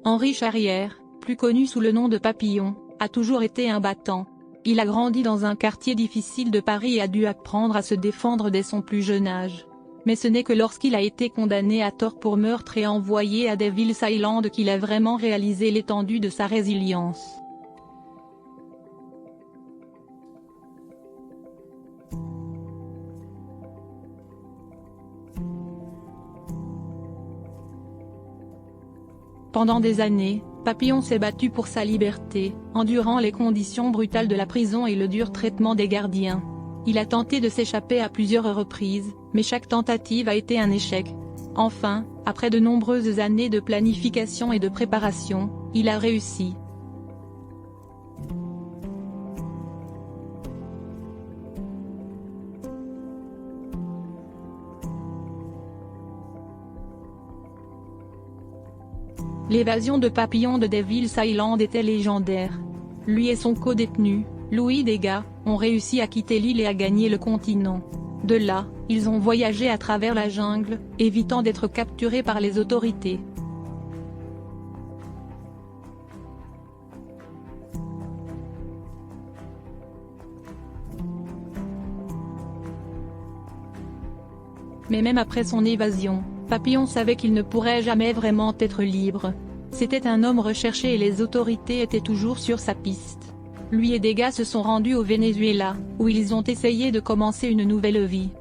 Henri Charrière, plus connu sous le nom de Papillon, a toujours été un battant. Il a grandi dans un quartier difficile de Paris et a dû apprendre à se défendre dès son plus jeune âge. Mais ce n'est que lorsqu'il a été condamné à tort pour meurtre et envoyé à Devil's Island qu'il a vraiment réalisé l'étendue de sa résilience. Pendant des années, Papillon s'est battu pour sa liberté, endurant les conditions brutales de la prison et le dur traitement des gardiens. Il a tenté de s'échapper à plusieurs reprises, mais chaque tentative a été un échec. Enfin, après de nombreuses années de planification et de préparation, il a réussi. L'évasion de Papillon de Devil's Island était légendaire. Lui et son co-détenu, Louis Degas, ont réussi à quitter l'île et à gagner le continent. De là, ils ont voyagé à travers la jungle, évitant d'être capturés par les autorités. Mais même après son évasion, Papillon savait qu'il ne pourrait jamais vraiment être libre. C'était un homme recherché et les autorités étaient toujours sur sa piste. Lui et Degas se sont rendus au Venezuela, où ils ont essayé de commencer une nouvelle vie.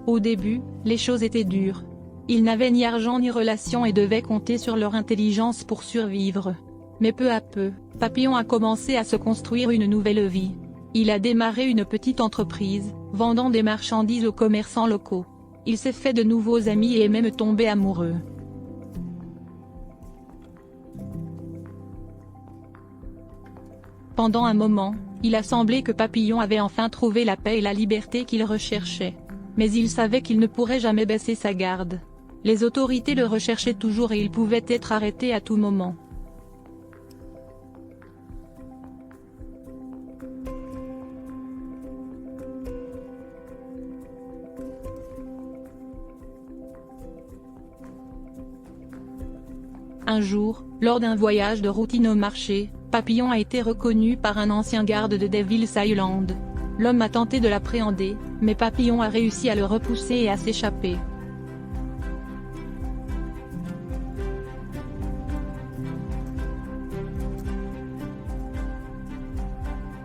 Au début, les choses étaient dures. Ils n'avaient ni argent ni relations et devaient compter sur leur intelligence pour survivre. Mais peu à peu, Papillon a commencé à se construire une nouvelle vie. Il a démarré une petite entreprise, vendant des marchandises aux commerçants locaux. Il s'est fait de nouveaux amis et est même tombé amoureux. Pendant un moment, il a semblé que Papillon avait enfin trouvé la paix et la liberté qu'il recherchait. Mais il savait qu'il ne pourrait jamais baisser sa garde. Les autorités le recherchaient toujours et il pouvait être arrêté à tout moment. Un jour, lors d'un voyage de routine au marché, Papillon a été reconnu par un ancien garde de Devil's Island. L'homme a tenté de l'appréhender, mais Papillon a réussi à le repousser et à s'échapper.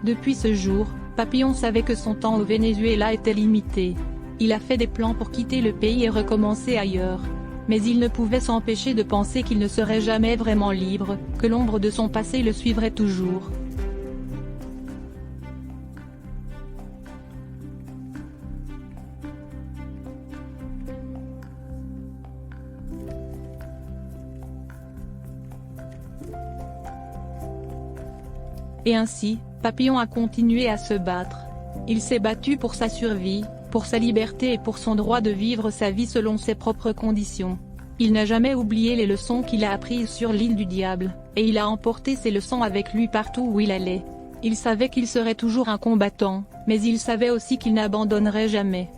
Depuis ce jour, Papillon savait que son temps au Venezuela était limité. Il a fait des plans pour quitter le pays et recommencer ailleurs. Mais il ne pouvait s'empêcher de penser qu'il ne serait jamais vraiment libre, que l'ombre de son passé le suivrait toujours. Et ainsi, Papillon a continué à se battre. Il s'est battu pour sa survie, pour sa liberté et pour son droit de vivre sa vie selon ses propres conditions. Il n'a jamais oublié les leçons qu'il a apprises sur l'île du diable, et il a emporté ces leçons avec lui partout où il allait. Il savait qu'il serait toujours un combattant, mais il savait aussi qu'il n'abandonnerait jamais.